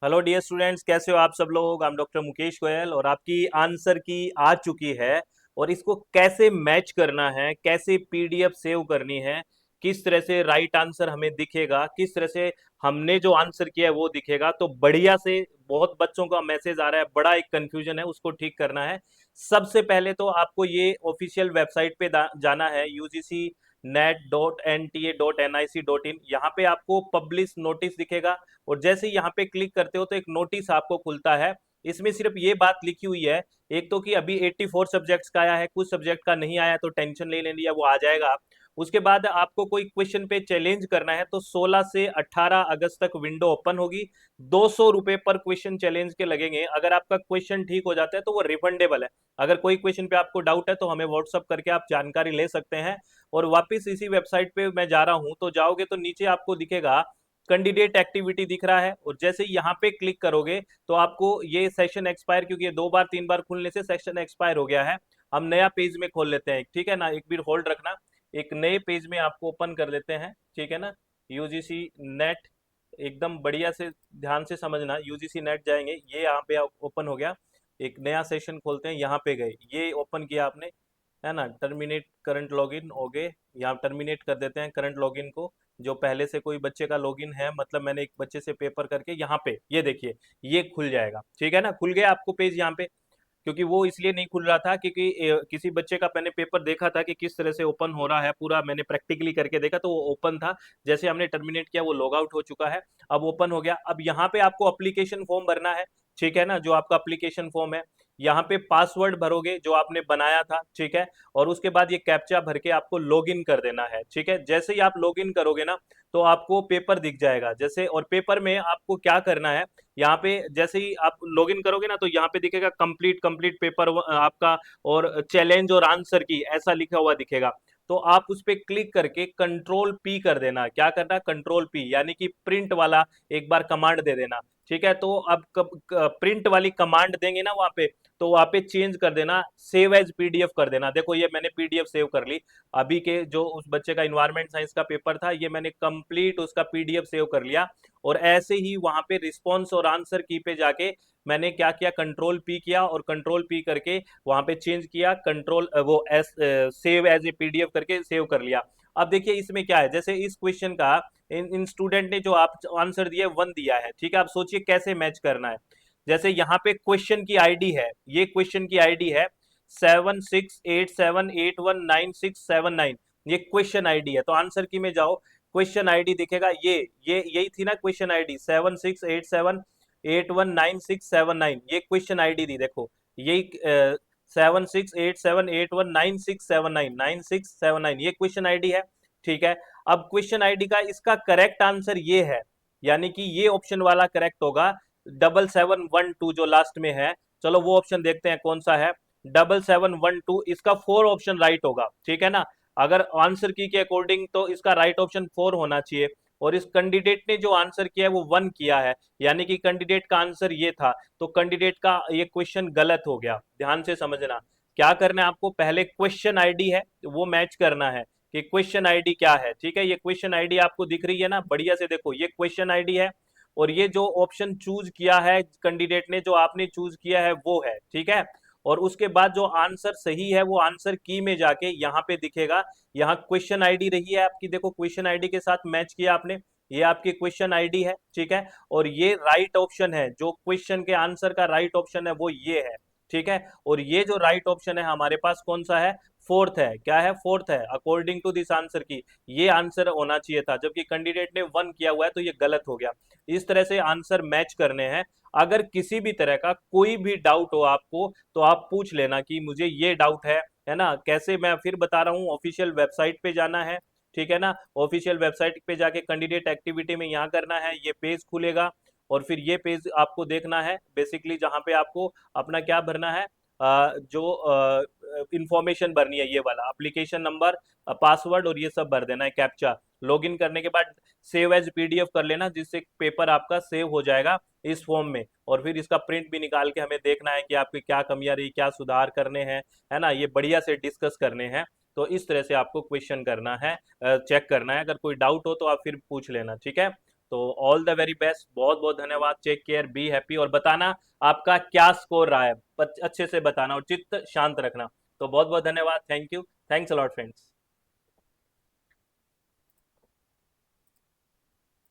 Hello dear students, कैसे हो आप सब लोग। I'm डॉक्टर मुकेश गोयल और आपकी आंसर की आ चुकी है। और इसको कैसे मैच करना है, कैसे पीडीएफ सेव करनी है, किस तरह से राइट आंसर हमें दिखेगा, किस तरह से हमने जो आंसर किया है वो दिखेगा। तो बढ़िया से बहुत बच्चों का मैसेज आ रहा है, बड़ा एक कंफ्यूजन है, उसको ठीक करना है। सबसे पहले तो आपको ये ऑफिशियल वेबसाइट पे जाना है, UGC net.nta.nic.in। यहाँ पे आपको पब्लिश नोटिस दिखेगा और जैसे ही यहाँ पे क्लिक करते हो तो एक नोटिस आपको खुलता है। इसमें सिर्फ ये बात लिखी हुई है, एक तो कि अभी 84 सब्जेक्ट्स का आया है, कुछ सब्जेक्ट का नहीं आया तो टेंशन नहीं लेनी है, वो आ जाएगा। उसके बाद आपको कोई क्वेश्चन पे चैलेंज करना है तो 16 से 18 अगस्त तक विंडो ओपन होगी। 200 रुपए पर क्वेश्चन चैलेंज के लगेंगे। अगर आपका क्वेश्चन ठीक हो जाता है तो वो रिफंडेबल है। अगर कोई क्वेश्चन पे आपको डाउट है तो हमें व्हाट्सअप करके आप जानकारी ले सकते हैं। और वापस इसी वेबसाइट पे मैं जा रहा हूँ, तो जाओगे तो नीचे आपको दिखेगा कैंडिडेट एक्टिविटी दिख रहा है। और जैसे ही यहाँ पे क्लिक करोगे तो आपको ये सेशन एक्सपायर, क्योंकि ये 2 बार 3 बार खुलने से सेशन एक्सपायर हो गया है। हम नया पेज में खोल लेते हैं, ठीक है ना। एक बार होल्ड रखना, एक नए पेज में आपको ओपन कर लेते हैं, ठीक है ना। यूजीसी नेट, एकदम बढ़िया से ध्यान से समझना। यूजीसी नेट जाएंगे, ये यहाँ पे ओपन हो गया। एक नया सेशन खोलते हैं, यहाँ पे गए, ये ओपन किया आपने, है ना। टर्मिनेट करंट लॉगिन हो गए, यहाँ टर्मिनेट कर देते हैं करंट लॉगिन को। जो पहले से कोई बच्चे का लॉगिन है, मतलब मैंने एक बच्चे से पेपर करके यहाँ पे ये देखिए, ये खुल जाएगा, ठीक है ना। खुल गया आपको पेज यहाँ पे। क्योंकि वो इसलिए नहीं खुल रहा था क्योंकि किसी बच्चे का मैंने पेपर देखा था कि किस तरह से ओपन हो रहा है, पूरा मैंने प्रैक्टिकली करके देखा तो वो ओपन था। जैसे हमने टर्मिनेट किया वो लॉग आउट हो चुका है, अब ओपन हो गया। अब यहाँ पे आपको अप्लीकेशन फॉर्म भरना है, ठीक है ना। जो आपका अप्लीकेशन फॉर्म है, यहाँ पे पासवर्ड भरोगे जो आपने बनाया था, ठीक है। और उसके बाद ये कैप्चा भर के आपको लॉगिन कर देना है, ठीक है। जैसे ही आप लॉगिन करोगे ना तो आपको पेपर दिख जाएगा जैसे। और पेपर में आपको क्या करना है, यहाँ पे जैसे ही आप लॉगिन करोगे ना तो यहाँ पे दिखेगा कंप्लीट कंप्लीट पेपर आपका, और चैलेंज और आंसर की ऐसा लिखा हुआ दिखेगा। तो आप उस पर क्लिक करके कंट्रोल पी कर देना। क्या करना, कंट्रोल पी, यानी कि प्रिंट वाला एक बार कमांड दे देना, ठीक है। तो अब प्रिंट वाली कमांड देंगे ना वहां पे, तो वहां पे चेंज कर देना, सेव एज पीडीएफ कर देना। देखो ये मैंने पीडीएफ सेव कर ली। अभी के जो उस बच्चे का इन्वायरमेंट साइंस का पेपर था, ये मैंने कंप्लीट उसका पीडीएफ सेव कर लिया। और ऐसे ही वहां पे रिस्पॉन्स और आंसर की पे जाके मैंने क्या किया, कंट्रोल पी किया और कंट्रोल पी करके वहां पे चेंज किया, कंट्रोल वो S save as a PDF करके सेव कर लिया। अब देखिए इसमें क्या है, जैसे इस क्वेश्चन का इन स्टूडेंट ने जो आप आंसर दिया 1 दिया है, ठीक है। आप सोचिए कैसे मैच करना है। जैसे यहाँ पे क्वेश्चन की आईडी है, ये क्वेश्चन की आईडी है 7687819679। ये क्वेश्चन आईडी है, तो आंसर की में जाओ, क्वेश्चन आईडी दिखेगा, ये यही थी ना क्वेश्चन आईडी 7687819679। ये क्वेश्चन आईडी थी, देखो यही 7687819679, ये क्वेश्चन आईडी है, ठीक है। अब क्वेश्चन आईडी का इसका करेक्ट आंसर ये है, यानी कि ये ऑप्शन वाला करेक्ट होगा, 7712 जो लास्ट में है। चलो वो ऑप्शन देखते हैं कौन सा है, 7712, इसका 4 ऑप्शन राइट होगा, ठीक है ना। अगर आंसर की के अकॉर्डिंग तो इसका राइट ऑप्शन 4 होना चाहिए। और इस कैंडिडेट ने जो आंसर किया है वो 1 किया है, यानी कि कैंडिडेट का आंसर ये था। तो कैंडिडेट का ये क्वेश्चन गलत हो गया। ध्यान से समझना, क्या करना है आपको, पहले क्वेश्चन आईडी है वो मैच करना है कि क्वेश्चन आईडी क्या है, ठीक है। ये क्वेश्चन आईडी आपको दिख रही है ना, बढ़िया से देखो, ये क्वेश्चन आईडी है। और ये जो ऑप्शन चूज किया है कैंडिडेट ने, जो आपने चूज किया है वो है, ठीक है। और उसके बाद जो आंसर सही है वो आंसर की में जाके यहाँ पे दिखेगा। यहाँ क्वेश्चन आईडी रही है आपकी, देखो क्वेश्चन आईडी के साथ मैच किया आपने, ये आपकी क्वेश्चन आईडी है, ठीक है। और ये राइट ऑप्शन है, जो क्वेश्चन के आंसर का राइट ऑप्शन है वो ये है, ठीक है। और ये जो राइट ऑप्शन है हमारे पास कौन सा है, फोर्थ है। क्या है, फोर्थ है, अकॉर्डिंग टू दिस आंसर की ये आंसर होना चाहिए था, जबकि कैंडिडेट ने 1 किया हुआ है तो ये गलत हो गया। इस तरह से आंसर मैच करने हैं। अगर किसी भी तरह का कोई भी डाउट हो आपको तो आप पूछ लेना कि मुझे ये डाउट है ना। कैसे, मैं फिर बता रहा हूँ, ऑफिशियल वेबसाइट पे जाना है, ठीक है ना। ऑफिशियल वेबसाइट पे जाके कैंडिडेट एक्टिविटी में यहाँ करना है, ये पेज खुलेगा। और फिर ये पेज आपको देखना है बेसिकली, जहाँ पे आपको अपना क्या भरना है, जो इंफॉर्मेशन भरनी है, ये वाला एप्लीकेशन नंबर, पासवर्ड और ये सब भर देना है, कैप्चा। लॉगिन करने के बाद सेव एज पीडीएफ कर लेना, जिससे पेपर आपका सेव हो जाएगा इस फॉर्म में। और फिर इसका प्रिंट भी निकाल के हमें देखना है कि आपकी क्या कमियां रही, क्या सुधार करने हैं, है ना। ये बढ़िया से डिस्कस करने हैं। तो इस तरह से आपको क्वेश्चन करना है, चेक करना है। अगर कोई डाउट हो तो आप फिर पूछ लेना, ठीक है। तो ऑल द वेरी बेस्ट, बहुत बहुत धन्यवाद, टेक केयर, बी हैप्पी, और बताना आपका क्या स्कोर रहा है, अच्छे से बताना और चित्त शांत रखना। तो बहुत बहुत धन्यवाद, thank you, thanks a lot friends.